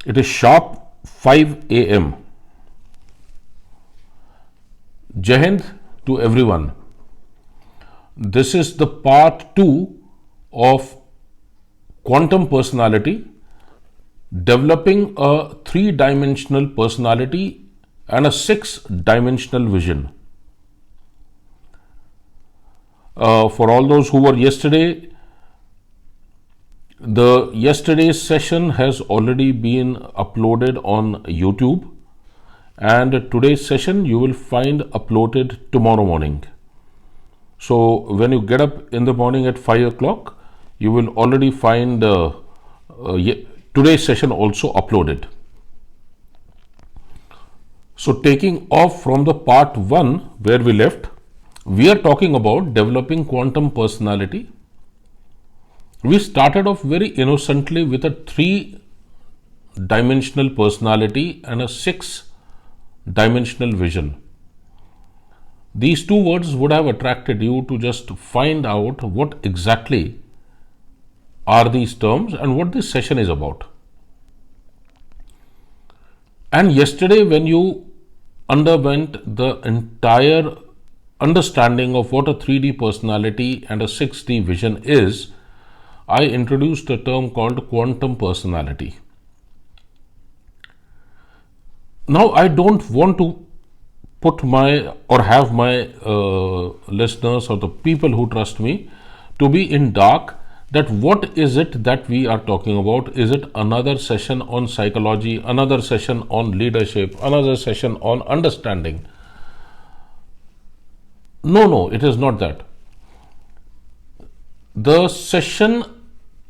It is sharp 5 a.m. Jai Hind to everyone. This is the part 2 of quantum personality, developing a 3-dimensional personality and a 6-dimensional vision. For all those who were yesterday, the yesterday's session has already been uploaded on YouTube, and today's session you will find uploaded tomorrow morning. So when you get up in the morning at 5 o'clock, you will already find today's session also uploaded. So taking off from the part 1 where we left, we are talking about developing quantum personality. We started off very innocently with a 3-dimensional personality and a 6-dimensional vision. These two words would have attracted you to just find out what exactly are these terms and what this session is about. And yesterday, when you underwent the entire understanding of what a 3D personality and a 6D vision is, I introduced a term called quantum personality. Now, I don't want to put my or have my listeners or the people who trust me to be in dark that what is it that we are talking about. Is it another session on psychology, another session on leadership, another session on understanding? No, it is not that. The session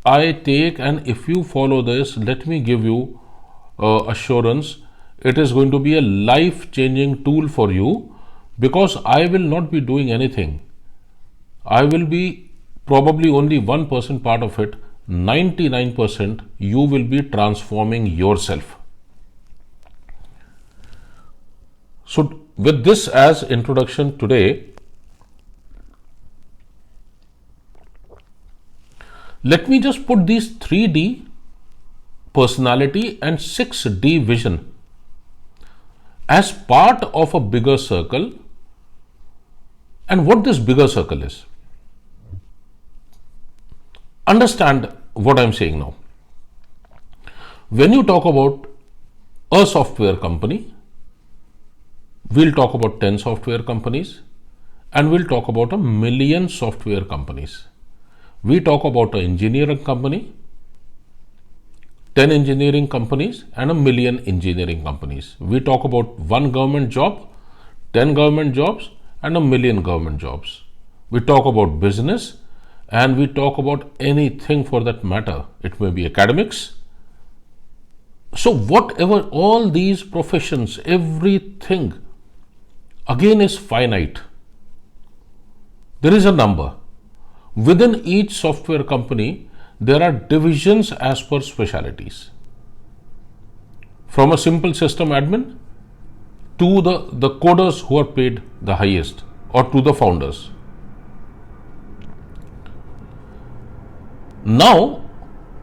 I take, and if you follow this, let me give you assurance, it is going to be a life-changing tool for you, because I will not be doing anything. I will be probably only 1% part of it. 99% you will be transforming yourself. So with this as introduction today, let me just put these 3D personality and 6D vision as part of a bigger circle, and what this bigger circle is. Understand what I'm saying now. When you talk about a software company, we'll talk about 10 software companies, and we'll talk about 1,000,000 software companies. We talk about an engineering company, 10 engineering companies, and 1,000,000 engineering companies. We talk about one government job, 10 government jobs, and 1,000,000 government jobs. We talk about business, and we talk about anything for that matter. It may be academics. So whatever, all these professions, everything again is finite. There is a number. Within each software company, there are divisions as per specialities. From a simple system admin to the coders who are paid the highest, or to the founders. Now,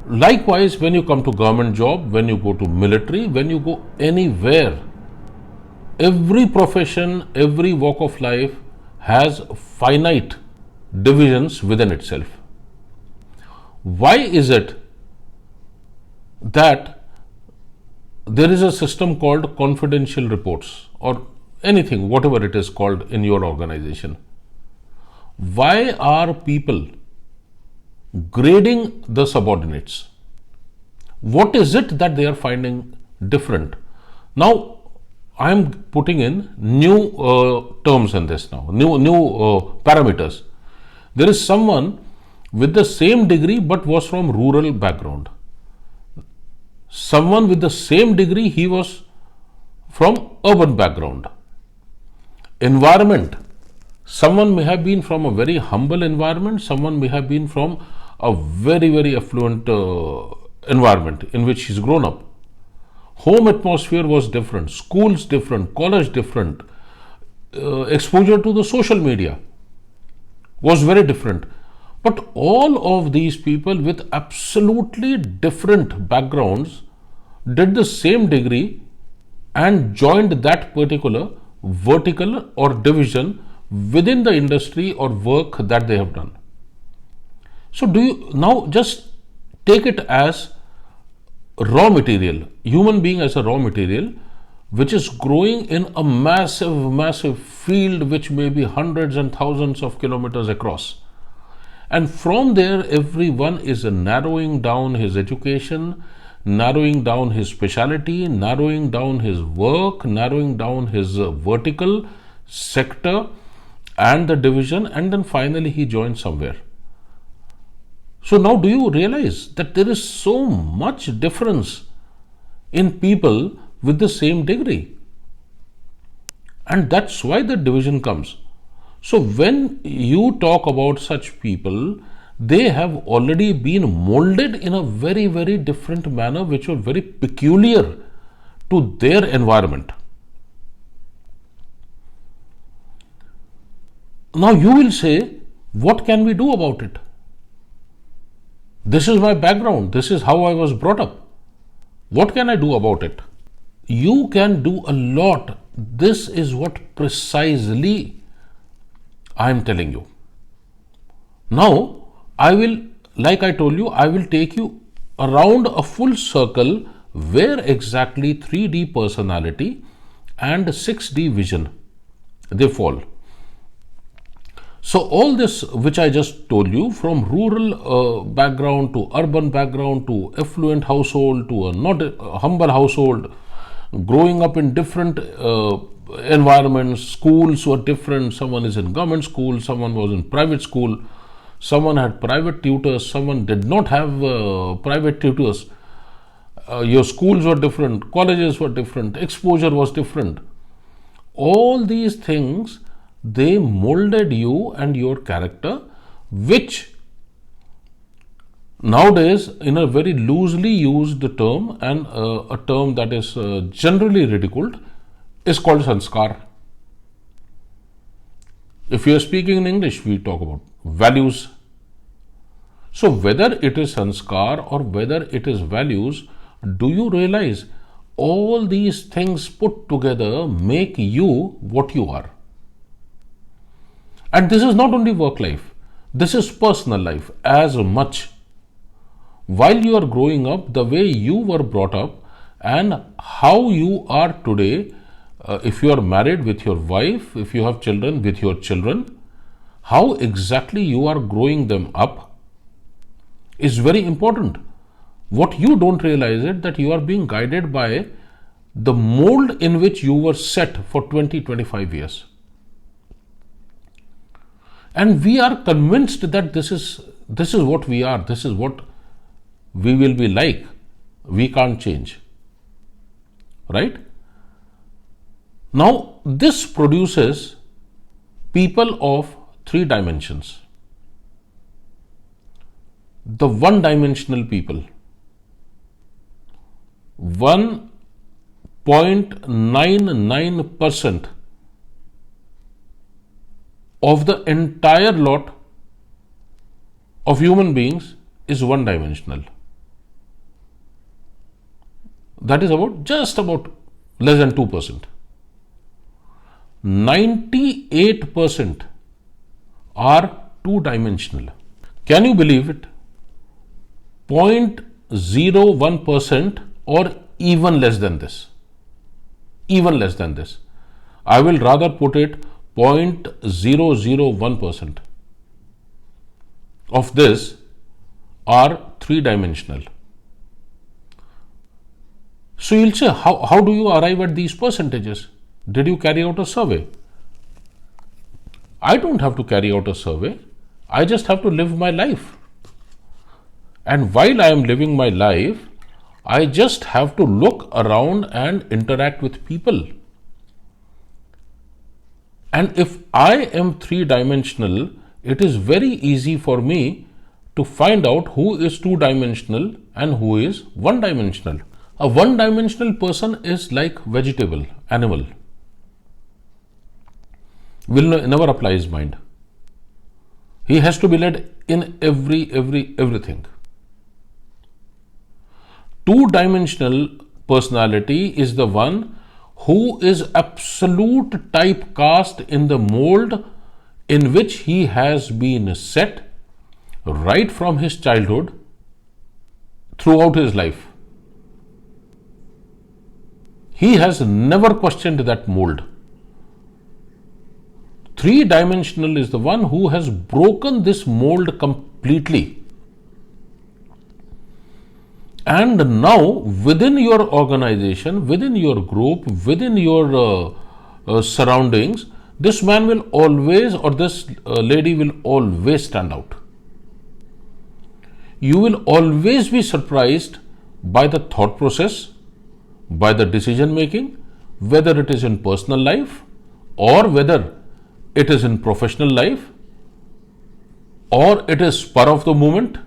likewise, when you come to government job, when you go to military, when you go anywhere, every profession, every walk of life has finite divisions within itself. Why is it that there is a system called confidential reports, or anything, whatever it is called in your organization? Why are people grading the subordinates? What is it that they are finding different? Now, I am putting in new terms in this now, new parameters. There is someone with the same degree but was from rural background. Someone with the same degree, he was from urban background. Environment, someone may have been from a very humble environment, someone may have been from a very, very affluent environment in which he's grown up. Home atmosphere was different, schools different, college different, exposure to the social media was very different. But all of these people with absolutely different backgrounds did the same degree and joined that particular vertical or division within the industry or work that they have done. So do you now just take it as raw material, human being as a raw material, which is growing in a massive field which may be hundreds and thousands of kilometers across. And from there, everyone is narrowing down his education, narrowing down his specialty, narrowing down his work, narrowing down his vertical sector and the division, and then finally he joins somewhere. So now do you realize that there is so much difference in people with the same degree? And that's why the division comes. So when you talk about such people, they have already been molded in a very different manner, which was very peculiar to their environment. Now you will say, what can we do about it? This is my background. This is how I was brought up. What can I do about it? You can do a lot. This is what precisely I am telling you. Now, I will, like I told you, I will take you around a full circle where exactly 3D personality and 6D vision, they fall. So all this which I just told you, from rural background to urban background to affluent household to a not humble household, growing up in different environments, schools were different. Someone is in government school, someone was in private school, someone had private tutors, someone did not have private tutors. Your schools were different, colleges were different, exposure was different. All these things, they molded you and your character, which nowadays, in a very loosely used term and a term that is generally ridiculed, is called sanskar. If you are speaking in English, we talk about values. So whether it is sanskar or whether it is values, do you realize all these things put together make you what you are? And this is not only work life, this is personal life as much. While you are growing up, the way you were brought up and how you are today, if you are married with your wife, if you have children with your children, how exactly you are growing them up is very important. What you don't realize is that you are being guided by the mold in which you were set for 20-25 years. And we are convinced that this is what we are, this is what we will be like. We can't change. Right? Now, this produces people of 3 dimensions. The one-dimensional people, 1.99% of the entire lot of human beings is one-dimensional. That is just about less than 2%. 98% are two-dimensional. Can you believe it? 0.01% or even less than this. Even less than this. I will rather put it 0.001% of this are three-dimensional. So you'll say, how do you arrive at these percentages? Did you carry out a survey? I don't have to carry out a survey. I just have to live my life. And while I am living my life, I just have to look around and interact with people. And if I am three-dimensional, it is very easy for me to find out who is two-dimensional and who is one-dimensional. A one-dimensional person is like vegetable, animal. Will never apply his mind. He has to be led in everything. Two-dimensional personality is the one who is absolute typecast in the mold in which he has been set right from his childhood throughout his life. He has never questioned that mold. Three-dimensional is the one who has broken this mold completely. And now, within your organization, within your group, within your surroundings, this man will always, or this lady will always stand out. You will always be surprised by the thought process, by the decision making, whether it is in personal life or whether it is in professional life or it is spur of the moment.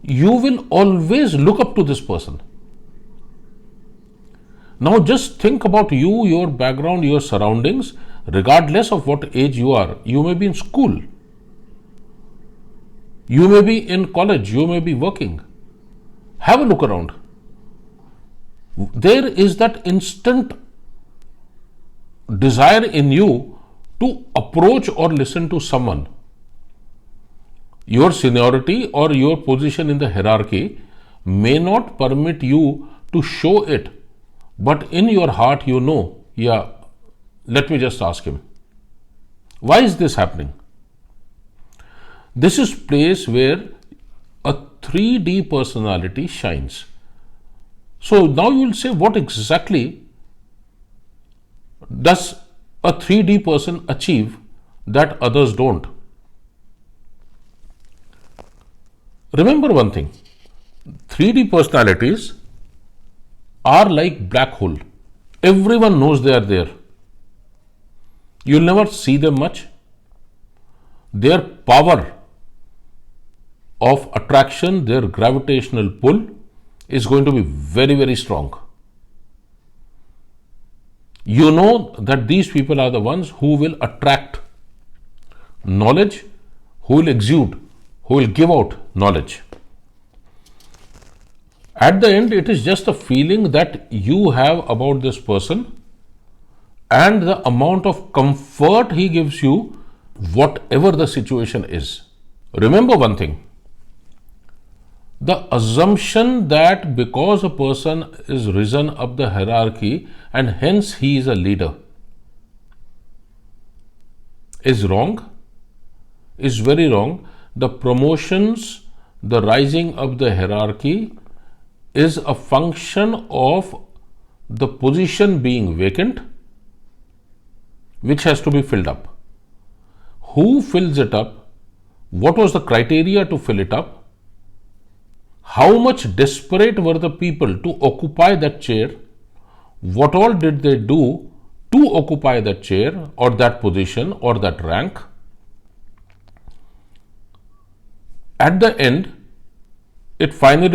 You will always look up to this person. Now just think about you, your background, your surroundings, regardless of what age you are. You may be in school, you may be in college, you may be working. Have a look around. There is that instant desire in you to approach or listen to someone. Your seniority or your position in the hierarchy may not permit you to show it, but in your heart you know, yeah, let me just ask him. Why is this happening? This is place where a 3D personality shines. So now you will say, what exactly does a 3D person achieve that others don't? Remember one thing, 3D personalities are like black hole. Everyone knows they are there. You'll never see them much. Their power of attraction, their gravitational pull is going to be very, very strong. You know that these people are the ones who will attract knowledge, who will exude, who will give out knowledge. At the end, it is just a feeling that you have about this person and the amount of comfort he gives you, whatever the situation is. Remember one thing, the assumption that because a person is risen up the hierarchy and hence he is a leader is wrong, is very wrong. The promotions, the rising up the hierarchy is a function of the position being vacant, which has to be filled up. Who fills it up? What was the criteria to fill it up? How much desperate were the people to occupy that chair? What all did they do to occupy that chair or that position or that rank? At the end, it finally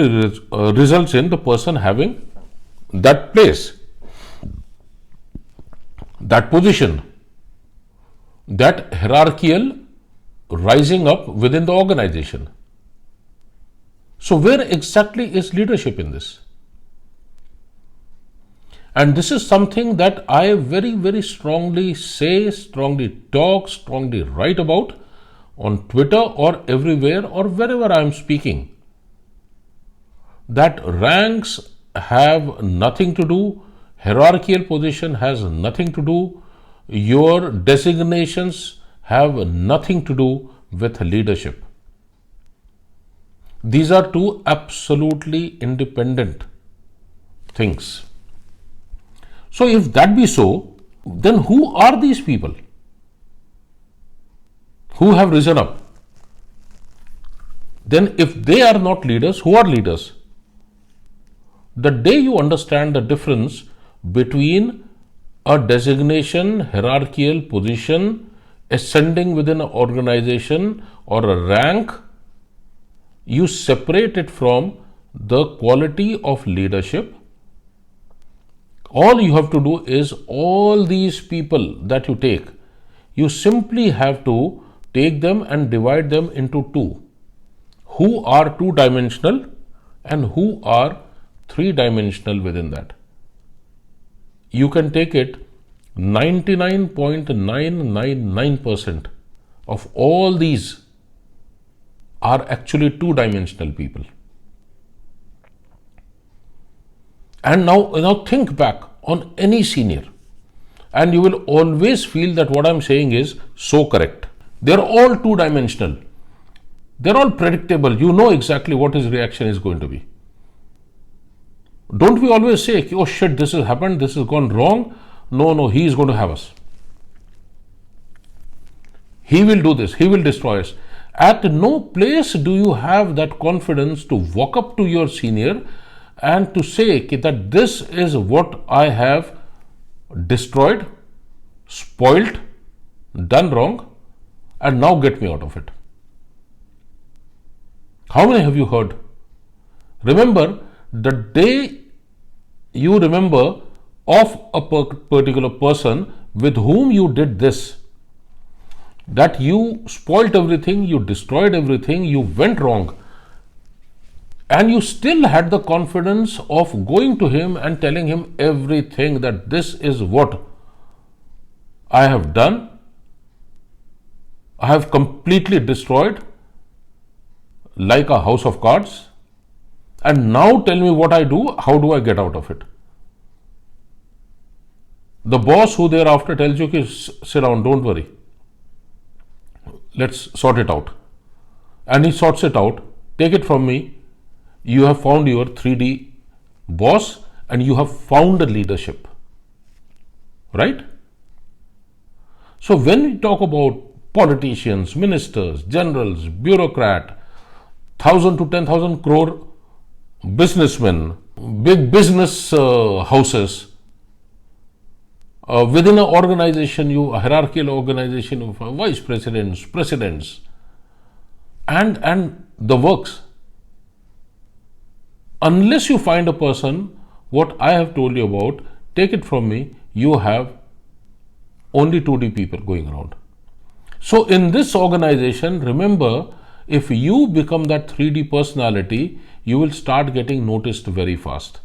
results in the person having that place, that position, that hierarchical rising up within the organization. So where exactly is leadership in this? And this is something that I very, very strongly say, strongly talk, strongly write about on Twitter or everywhere or wherever I am speaking. That ranks have nothing to do, hierarchical position has nothing to do, your designations have nothing to do with leadership. These are two absolutely independent things. So if that be so, then who are these people who have risen up? Then if they are not leaders, who are leaders? The day you understand the difference between a designation, hierarchical position, ascending within an organization or a rank, you separate it from the quality of leadership. All you have to do is all these people that you take, you simply have to take them and divide them into two, who are two-dimensional and who are three-dimensional within that. You can take it 99.999% of all these are actually two-dimensional people. And now think back on any senior, and you will always feel that what I'm saying is so correct. They're all two-dimensional. They're all predictable. You know exactly what his reaction is going to be. Don't we always say, oh shit, this has happened, this has gone wrong? No, he is going to have us. He will do this, he will destroy us. At no place do you have that confidence to walk up to your senior and to say that this is what I have destroyed, spoilt, done wrong, and now get me out of it. How many have you heard? Remember, the day you remember of a particular person with whom you did this, that you spoilt everything, you destroyed everything, you went wrong, and you still had the confidence of going to him and telling him everything, that this is what I have done, I have completely destroyed like a house of cards, and now tell me what I do, how do I get out of it? The boss who thereafter tells you, sit down, don't worry, let's sort it out. And he sorts it out. Take it from me, you have found your 3D boss and you have found a leadership. Right? So when we talk about politicians, ministers, generals, bureaucrat, 1,000 to 10,000 crore businessmen, big business houses, within an organization, a hierarchical organization of vice presidents, presidents, and the works. Unless you find a person, what I have told you about, take it from me, you have only 2D people going around. So in this organization, remember, if you become that 3D personality, you will start getting noticed very fast.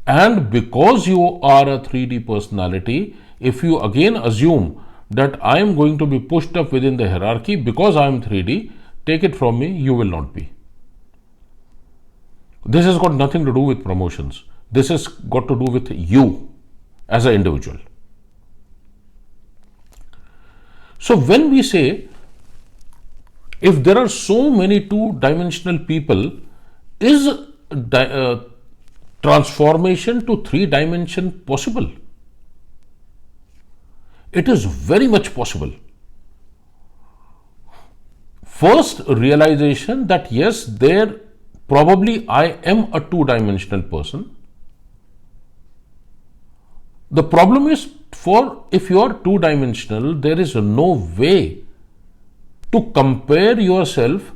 And because you are a 3D personality, if you again assume that I am going to be pushed up within the hierarchy because I am 3D, take it from me, you will not be. This has got nothing to do with promotions. This has got to do with you as an individual. So when we say, if there are so many two-dimensional people, is transformation to 3-dimension possible? It is very much possible. First realization that yes, probably I am a 2-dimensional person. The problem is, if you are 2-dimensional, there is no way to compare yourself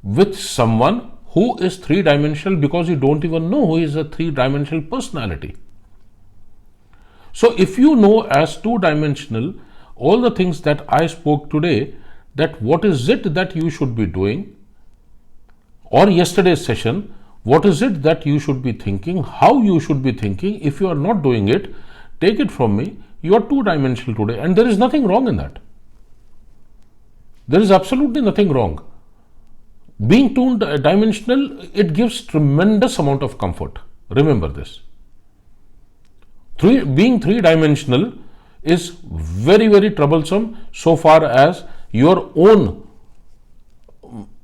with someone who is 3-dimensional, because you don't even know who is a 3-dimensional personality. So if you know as 2-dimensional all the things that I spoke today, that what is it that you should be doing, or yesterday's session, what is it that you should be thinking, how you should be thinking, if you are not doing it, take it from me, you are 2-dimensional today, and there is nothing wrong in that. There is absolutely nothing wrong. Being 2-dimensional, it gives tremendous amount of comfort. Remember this. Being 3-dimensional is very, very troublesome so far as your own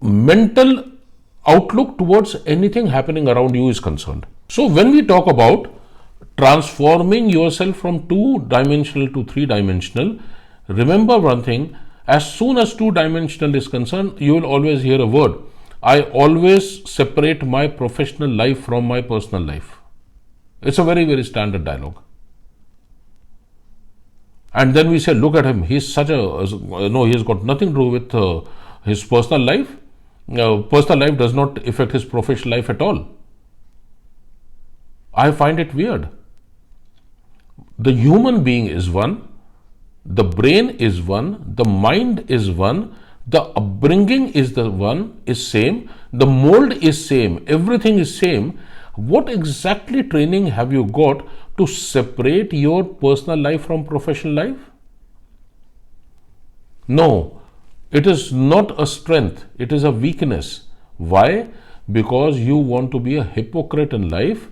mental outlook towards anything happening around you is concerned. So when we talk about transforming yourself from 2-dimensional to 3-dimensional, remember one thing, as soon as 2-dimensional is concerned, you will always hear a word. I always separate my professional life from my personal life. It's a very, very standard dialogue. And then we say, look at him, he's such a, no, he's got nothing to do with his personal life. Personal life does not affect his professional life at all. I find it weird. The human being is one, the brain is one, the mind is one, The upbringing is same, the mold is same, everything is same. What exactly training have you got to separate your personal life from professional life? No, it is not a strength, it is a weakness. Why? Because you want to be a hypocrite in life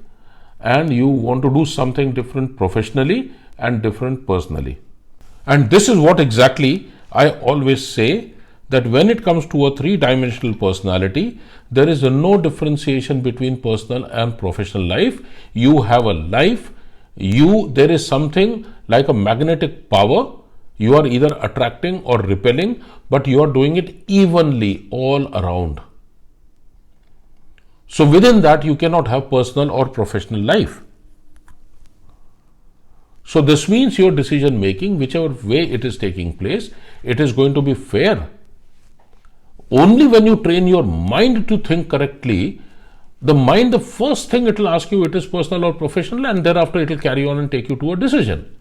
and you want to do something different professionally and different personally. And this is what exactly I always say, that when it comes to a three-dimensional personality, there is no differentiation between personal and professional life. You have a life, there is something like a magnetic power. You are either attracting or repelling, but you are doing it evenly all around. So within that, you cannot have personal or professional life. So this means your decision making, whichever way it is taking place, it is going to be fair. Only when you train your mind to think correctly, the mind, the first thing it will ask you, it is personal or professional, and thereafter it will carry on and take you to a decision,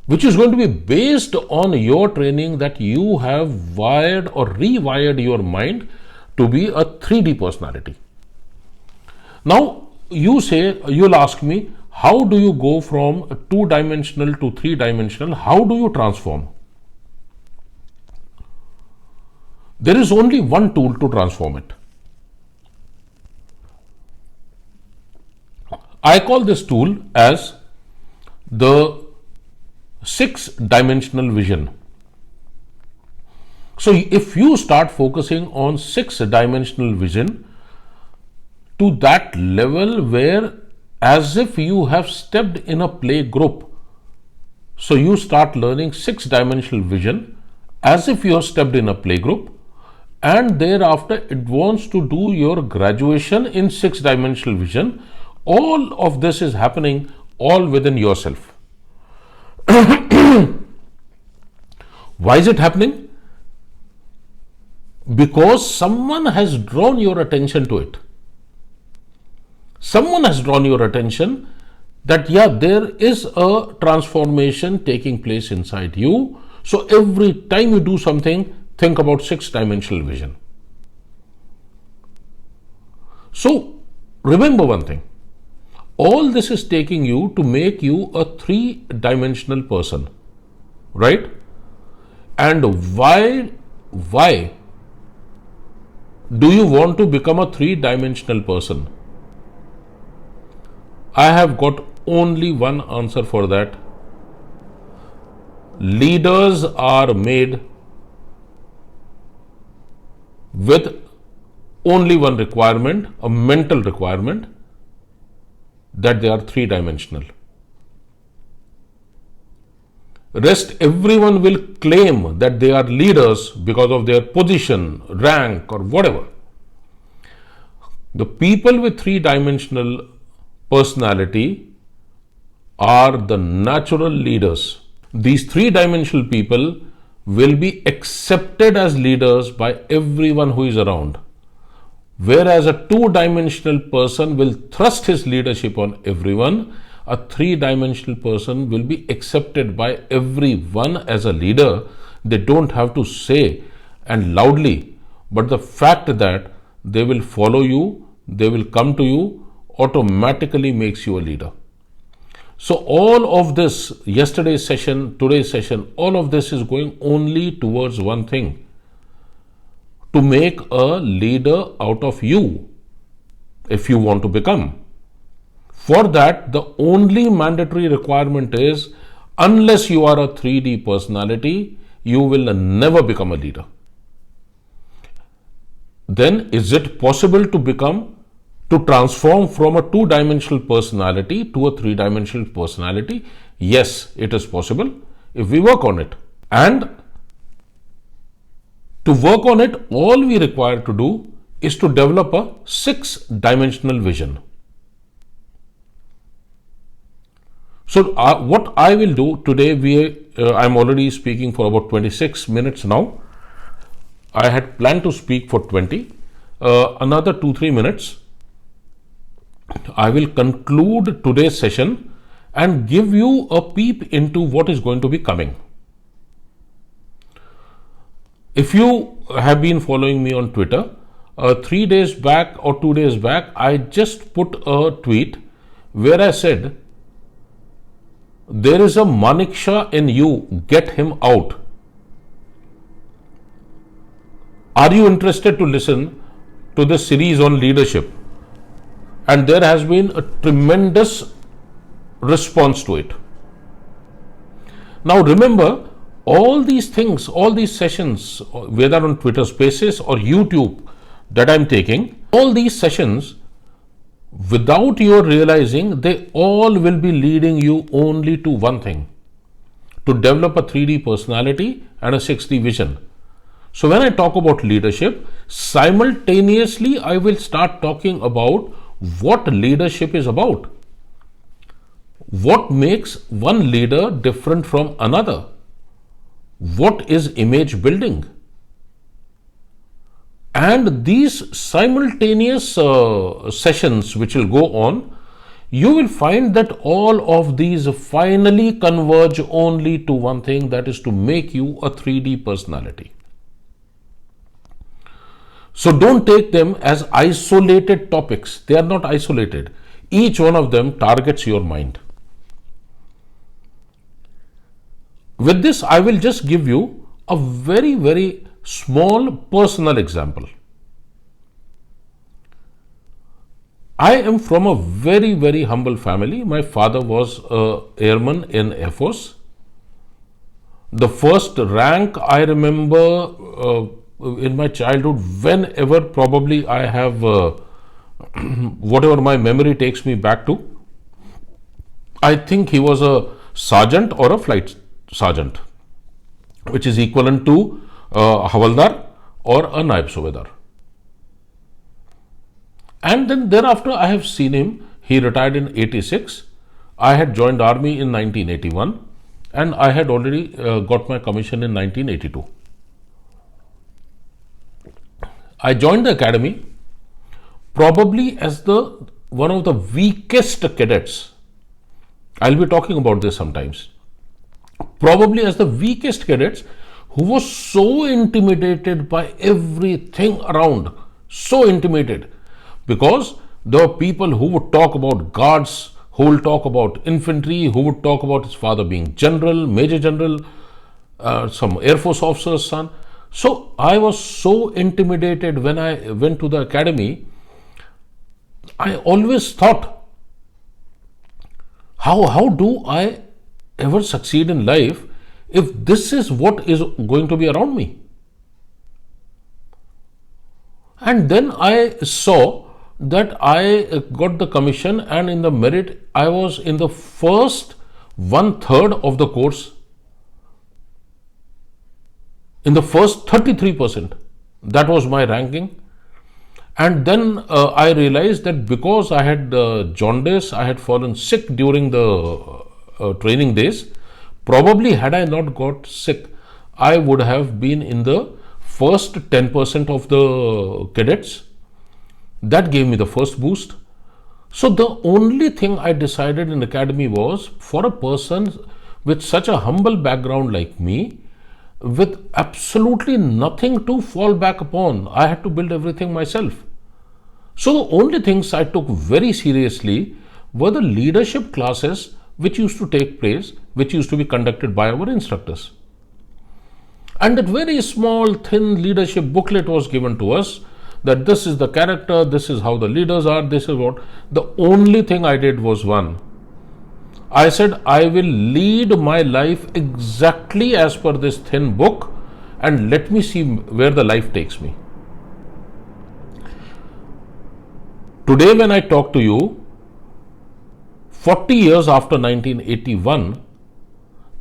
which is going to be based on your training, that you have wired or rewired your mind to be a 3D personality. Now, you'll ask me, how do you go from two-dimensional to three-dimensional? How do you transform? There is only one tool to transform it. I call this tool as the 6-dimensional vision. So if you start focusing on 6-dimensional vision to that level where as if you have stepped in a play group, so you start learning 6-dimensional vision as if you have stepped in a play group, and thereafter advance to do your graduation in 6-dimensional vision. All of this is happening all within yourself. Why is it happening? Because someone has drawn your attention to it. Someone has drawn your attention that, yeah, there is a transformation taking place inside you. So every time you do something, think about 6-dimensional vision. So remember one thing, all this is taking you to make you a 3-dimensional person, right? And why do you want to become a 3-dimensional person? I have got only one answer for that. Leaders are made with only one requirement, a mental requirement, that they are 3-dimensional. Rest, everyone will claim that they are leaders because of their position, rank, or whatever. The people with 3-dimensional personality are the natural leaders. These 3-dimensional people will be accepted as leaders by everyone who is around, whereas a 2-dimensional person will thrust his leadership on everyone. A 3-dimensional person will be accepted by everyone as a leader. They don't have to say and loudly, but the fact that they will follow you, they will come to you, automatically makes you a leader. So all of this, yesterday's session, today's session, all of this is going only towards one thing: to make a leader out of you if you want to become. For that, the only mandatory requirement is, unless you are a 3D personality, you will never become a leader. Then is it possible to transform from a 2-dimensional personality to a 3-dimensional personality? Yes, it is possible if we work on it. And to work on it, all we require to do is to develop a 6-dimensional vision. So what I will do today, I'm already speaking for about 26 minutes now. I had planned to speak for 20. Another 2-3 minutes. I will conclude today's session and give you a peep into what is going to be coming. If you have been following me on Twitter, 3 days back or 2 days back, I just put a tweet where I said, there is a Manik Shah in you, get him out. Are you interested to listen to this series on leadership? And there has been a tremendous response to it. Now remember, all these things, all these sessions, whether on Twitter Spaces or YouTube that I'm taking, all these sessions, without your realizing, they all will be leading you only to one thing: to develop a 3D personality and a 6D vision. So when I talk about leadership, simultaneously I will start talking about what leadership is about. What makes one leader different from another? What is image building? And these simultaneous sessions which will go on, you will find that all of these finally converge only to one thing, that is to make you a 3D personality. So don't take them as isolated topics. They are not isolated. Each one of them targets your mind. With this, I will just give you a very, very small personal example. I am from a very, very humble family. My father was an airman in Air Force. The first rank I remember in my childhood, whenever probably I have whatever my memory takes me back to, I think he was a sergeant or a flight sergeant, which is equivalent to Havaldar or a Naib Subedar. And then thereafter I have seen him. He retired in 86. I had joined army in 1981 and I had already got my commission in 1982. I joined the academy probably as one of the weakest cadets. I'll be talking about this sometimes. Probably as the weakest cadets, who was so intimidated by everything around, so intimidated, because there were people who would talk about guards, who will talk about infantry, who would talk about his father being general, major general, some Air Force officer's son. So I was so intimidated when I went to the academy. I always thought, how do I ever succeed in life if this is what is going to be around me? And then I saw that I got the commission, and in the merit I was in the first 1/3 of the course, in the first 33%. That was my ranking. And then I realized that because I had jaundice, I had fallen sick during the training days. Probably had I not got sick, I would have been in the first 10% of the cadets. That gave me the first boost. So the only thing I decided in academy was, for a person with such a humble background like me, with absolutely nothing to fall back upon, I had to build everything myself. So the only things I took very seriously were the leadership classes which used to take place, which used to be conducted by our instructors. And that very small, thin leadership booklet was given to us, that this is the character, this is how the leaders are, this is what. The only thing I did was one. I said, I will lead my life exactly as per this thin book, and let me see where the life takes me. Today, when I talk to you, 40 years after 1981,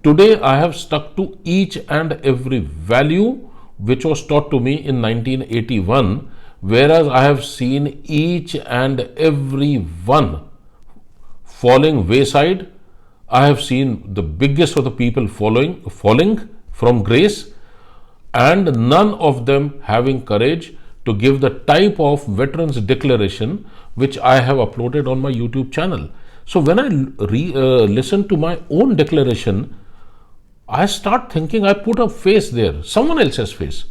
today I have stuck to each and every value which was taught to me in 1981, whereas I have seen each and every one falling wayside. I have seen the biggest of the people falling from grace, and none of them having courage to give the type of veterans declaration which I have uploaded on my YouTube channel. So when I listen to my own declaration, I start thinking I put a face there, someone else's face.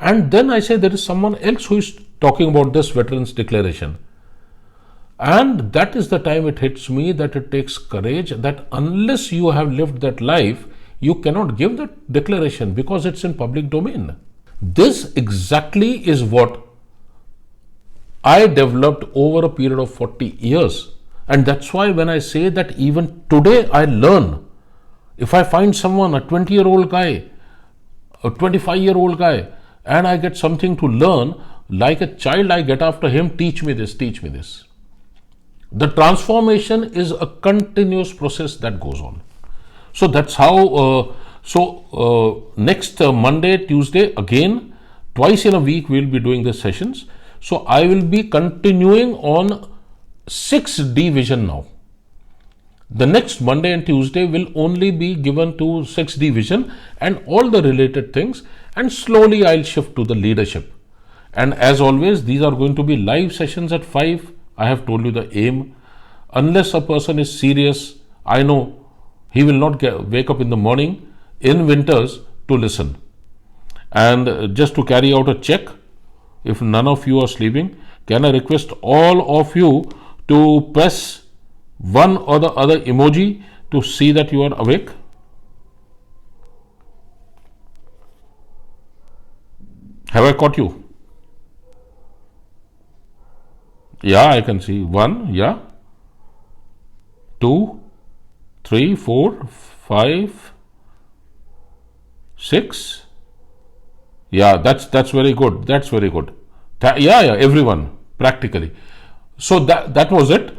And then I say there is someone else who is talking about this Veterans Declaration. And that is the time it hits me that it takes courage, that unless you have lived that life, you cannot give that declaration because it's in public domain. This exactly is what I developed over a period of 40 years. And that's why when I say that even today I learn, if I find someone, a 20-year-old guy, a 25-year-old guy, and I get something to learn, like a child, I get after him, teach me this, teach me this. The transformation is a continuous process that goes on. So that's how, next Monday, Tuesday, again, twice in a week, we'll be doing the sessions. So I will be continuing on 6D vision now. The next Monday and Tuesday will only be given to 6D vision and all the related things, and slowly I'll shift to the leadership. And as always, these are going to be live sessions at 5. I have told you the aim. Unless a person is serious, I know he will not wake up in the morning in winters to listen. And just to carry out a check, if none of you are sleeping, can I request all of you to press one or the other emoji to see that you are awake? Have I caught you? Yeah, I can see. 1, yeah. 2, 3, 4, 5, 6. Yeah, that's very good. That's very good. Yeah, everyone practically. So that was it.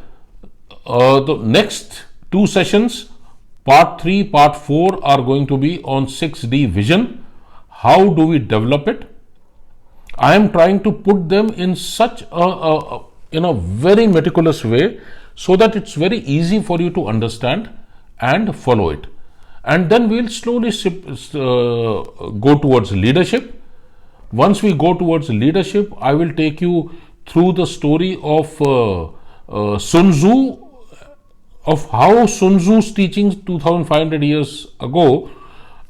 The next 2 sessions, part 3, part 4, are going to be on 6D vision. How do we develop it? I am trying to put them in such in a very meticulous way so that it's very easy for you to understand and follow it. And then we'll slowly go towards leadership. Once we go towards leadership, I will take you through the story of Sun Tzu, of how Sun Tzu's teachings 2500 years ago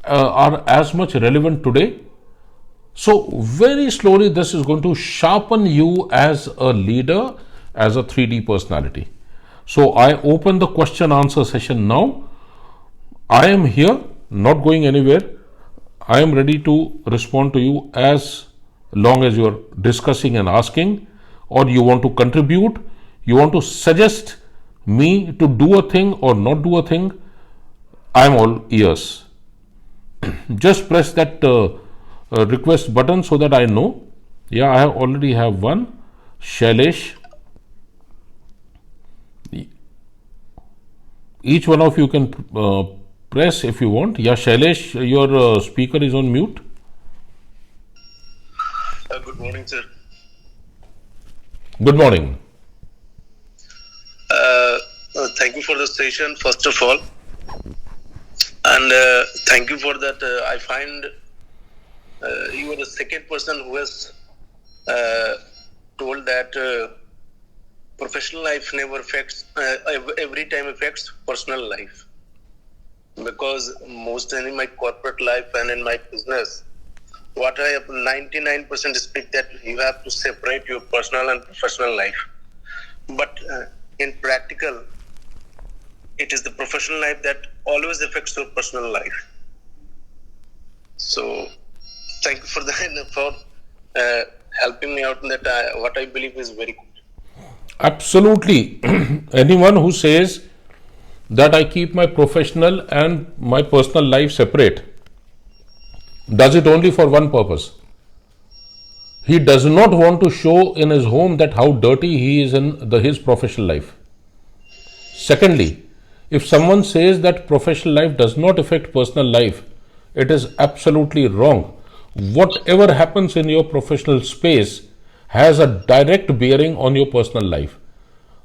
are as much relevant today. So very slowly this is going to sharpen you as a leader, as a 3D personality. So I open the question answer session now. I am here, not going anywhere. I am ready to respond to you as long as you are discussing and asking, or you want to contribute, you want to suggest me to do a thing or not do a thing. I am all ears. Just press that request button so that I know. Yeah, I already have one. Shailesh. Each one of you can press if you want. Yeah, Shailesh, your speaker is on mute. Good morning, sir. Good morning. Thank you for the session, first of all. And thank you for that. I find you are the second person who has told that professional life never affects, every time affects personal life. Because most in my corporate life and in my business, what I have 99% speak that you have to separate your personal and professional life. But in practical, it is the professional life that always affects your personal life. So thank you for helping me out in that what I believe is very good. Absolutely. Anyone who says that I keep my professional and my personal life separate does it only for one purpose. He does not want to show in his home that how dirty he is in his professional life. Secondly, if someone says that professional life does not affect personal life, it is absolutely wrong. Whatever happens in your professional space has a direct bearing on your personal life.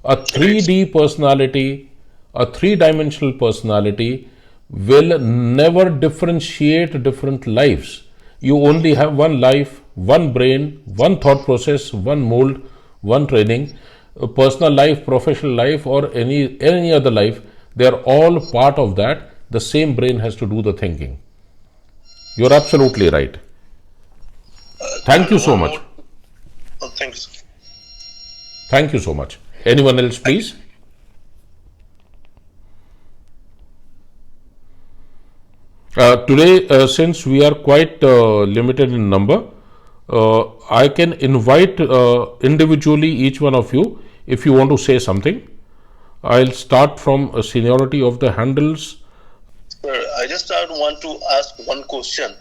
A 3D personality, a 3-dimensional personality will never differentiate different lives. You only have one life, one brain, one thought process, one mold, one training. A personal life, professional life, or any other life, they are all part of that. The same brain has to do the thinking. You're absolutely right. Thank you so one much. more. Oh, thank you, sir. Thank you so much. Anyone else, please? Today, since we are quite limited in number, I can invite individually each one of you if you want to say something. I'll start from seniority of the handles. Sir, I just want to ask one question.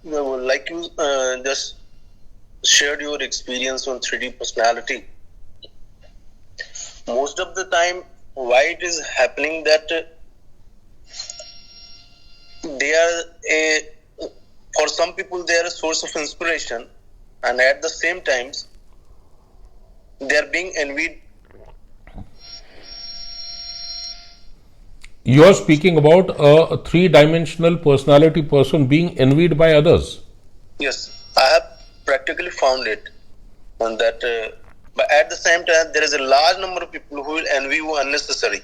Like you just shared your experience on 3D personality. Most of the time, why it is happening that they are for some people they are a source of inspiration, and at the same times they are being envied. You are speaking about a three-dimensional personality person being envied by others. Yes, I have practically found it, and that. But at the same time, there is a large number of people who will envy you unnecessary.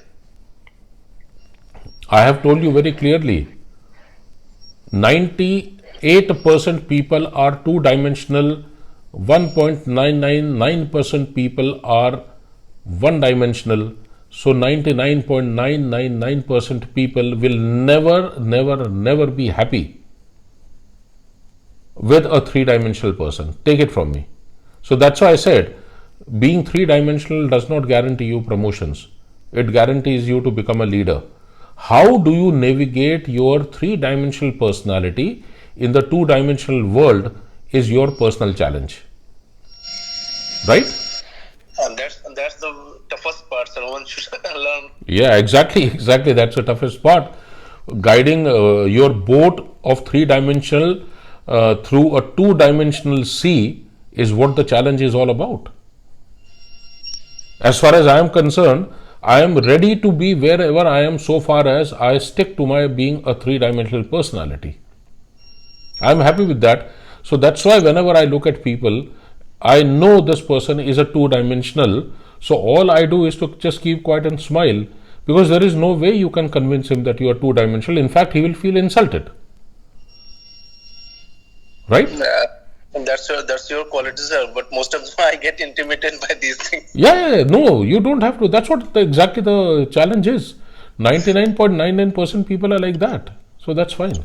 I have told you very clearly, 98% people are two-dimensional, 1.999% people are one-dimensional. So 99.999% people will never be happy with a three-dimensional person. Take it from me. So that's why I said, being three-dimensional does not guarantee you promotions. It guarantees you to become a leader. How do you navigate your three-dimensional personality in the two-dimensional world is your personal challenge. Right? And that's the toughest part, so one should learn. Yeah, exactly. That's the toughest part. Guiding your boat of three-dimensional through a two-dimensional sea is what the challenge is all about. As far as I am concerned, I am ready to be wherever I am so far as I stick to my being a three-dimensional personality. I am happy with that. So that's why whenever I look at people, I know this person is a two-dimensional. So all I do is to just keep quiet and smile, because there is no way you can convince him that you are two-dimensional. In fact, he will feel insulted. Right? And that's your quality, sir. But most of the time, I get intimidated by these things. Yeah, no, you don't have to. That's what exactly the challenge is. 99.99% people are like that. So that's fine.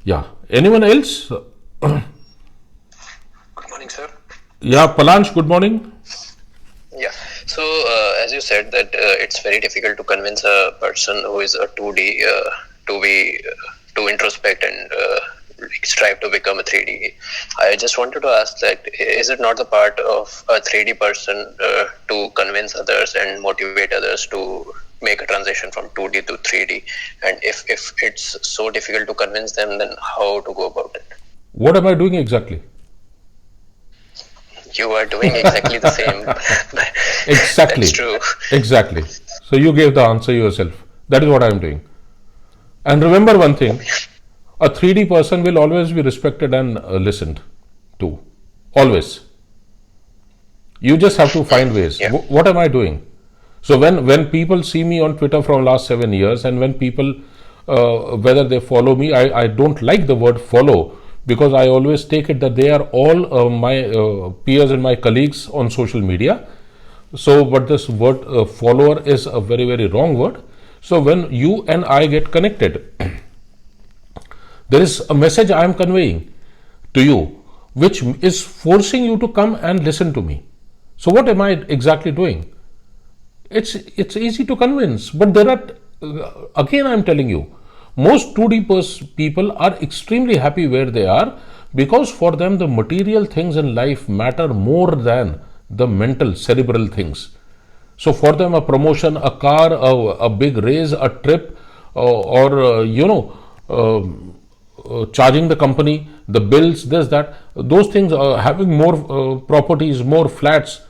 Yeah. Anyone else? Good morning, sir. Yeah, Palanch, good morning. Yeah. So, as you said that it's very difficult to convince a person who is a 2D to introspect and strive to become a 3D. I just wanted to ask that, is it not the part of a 3D person to convince others and motivate others to make a transition from 2D to 3D? And if it's so difficult to convince them, then how to go about it? What am I doing exactly? You are doing exactly the same. Exactly. That's true. Exactly. So you gave the answer yourself. That is what I am doing. And remember one thing, a 3D person will always be respected and listened to. Always. You just have to find ways. Yeah. What am I doing? So when people see me on Twitter from last 7 years, and when people, whether they follow me, I don't like the word follow, because I always take it that they are all my peers and my colleagues on social media. So, but this word follower is a very wrong word. So when you and I get connected, there is a message I am conveying to you, which is forcing you to come and listen to me. So what am I exactly doing? It's easy to convince, but there are, again I am telling you, most 2D people are extremely happy where they are, because for them the material things in life matter more than the mental cerebral things. So for them a promotion, a car, a big raise, a trip, or charging the company, the bills, this, that, those things, having more properties, more flats,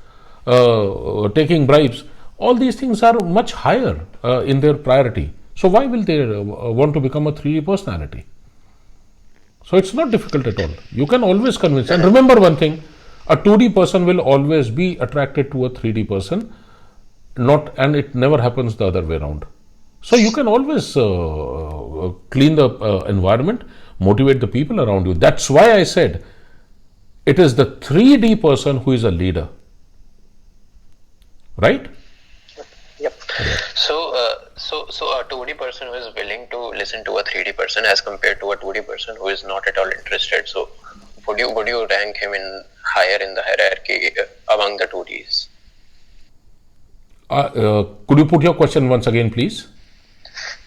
taking bribes, all these things are much higher in their priority. So why will they want to become a 3D personality? So it's not difficult at all. You can always convince. And remember one thing, a 2D person will always be attracted to a 3D person, and it never happens the other way around. So you can always clean the environment, motivate the people around you. That's why I said it is the 3D person who is a leader. Right? Yep. So a 2D person who is willing to listen to a 3D person as compared to a 2D person who is not at all interested. So would you rank him in higher in the hierarchy among the 2Ds? Could you put your question once again, please?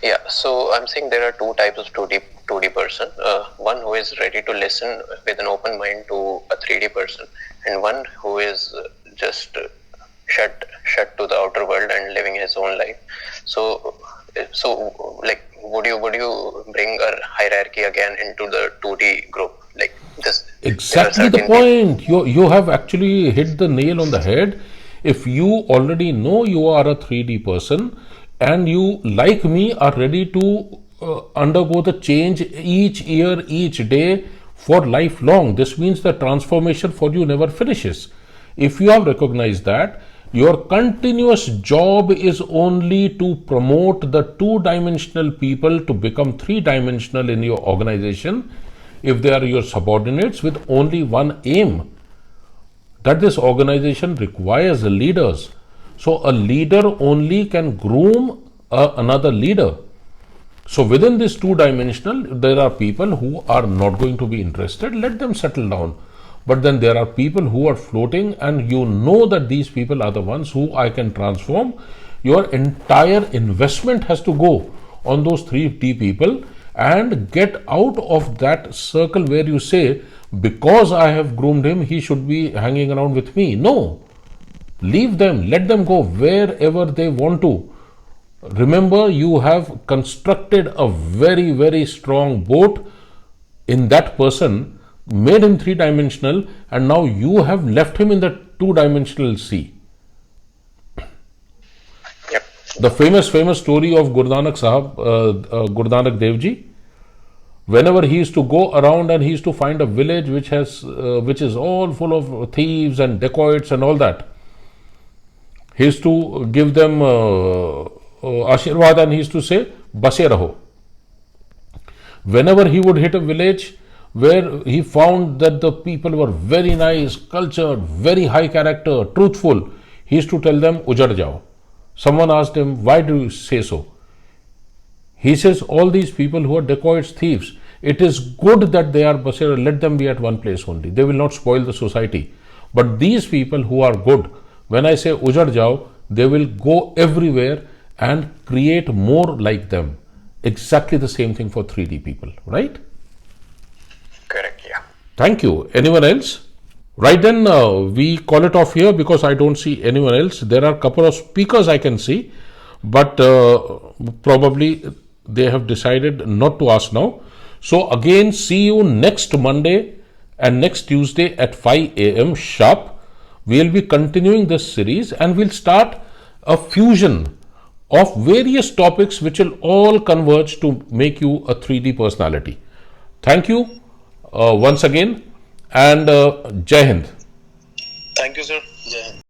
Yeah, so I'm saying there are two types of 2D person. One who is ready to listen with an open mind to a 3D person, and one who is just shut to the outer world and living his own life. So like, would you bring a hierarchy again into the 2D group like this? Exactly the point. You have actually hit the nail on the head. If you already know you are a 3D person and you, like me, are ready to undergo the change each year, each day for lifelong, this means the transformation for you never finishes. If you have recognized that, your continuous job is only to promote the two-dimensional people to become three-dimensional in your organization, if they are your subordinates, with only one aim, that this organization requires leaders. So a leader only can groom another leader. So within this two-dimensional, there are people who are not going to be interested. Let them settle down. But then there are people who are floating, and you know that these people are the ones who I can transform. Your entire investment has to go on those 3D people and get out of that circle where you say, because I have groomed him, he should be hanging around with me. No. Leave them. Let them go wherever they want to. Remember, you have constructed a very, very strong boat in that person, made him three-dimensional, and now you have left him in the two-dimensional sea. Yep. The famous story of Guru Nanak Sahab, Guru Nanak Dev Ji, whenever he used to go around and he used to find a village which is all full of thieves and dacoits and all that, he used to give them Ashirwad, and he used to say, Base Raho. Whenever he would hit a village where he found that the people were very nice, cultured, very high character, truthful, he used to tell them, Ujad jao. Someone asked him, why do you say so? He says, all these people who are dacoits, thieves, it is good that they are Basira, let them be at one place only. They will not spoil the society. But these people who are good, when I say Ujad jao, they will go everywhere and create more like them. Exactly the same thing for 3D people, right? Correct, yeah. Thank you. Anyone else? Right then, we call it off here because I don't see anyone else. There are a couple of speakers I can see, but probably they have decided not to ask now. So again, see you next Monday and next Tuesday at 5 a.m. sharp. We'll be continuing this series and we'll start a fusion of various topics which will all converge to make you a 3D personality. Thank you once again, and Jai Hind. Thank you, sir.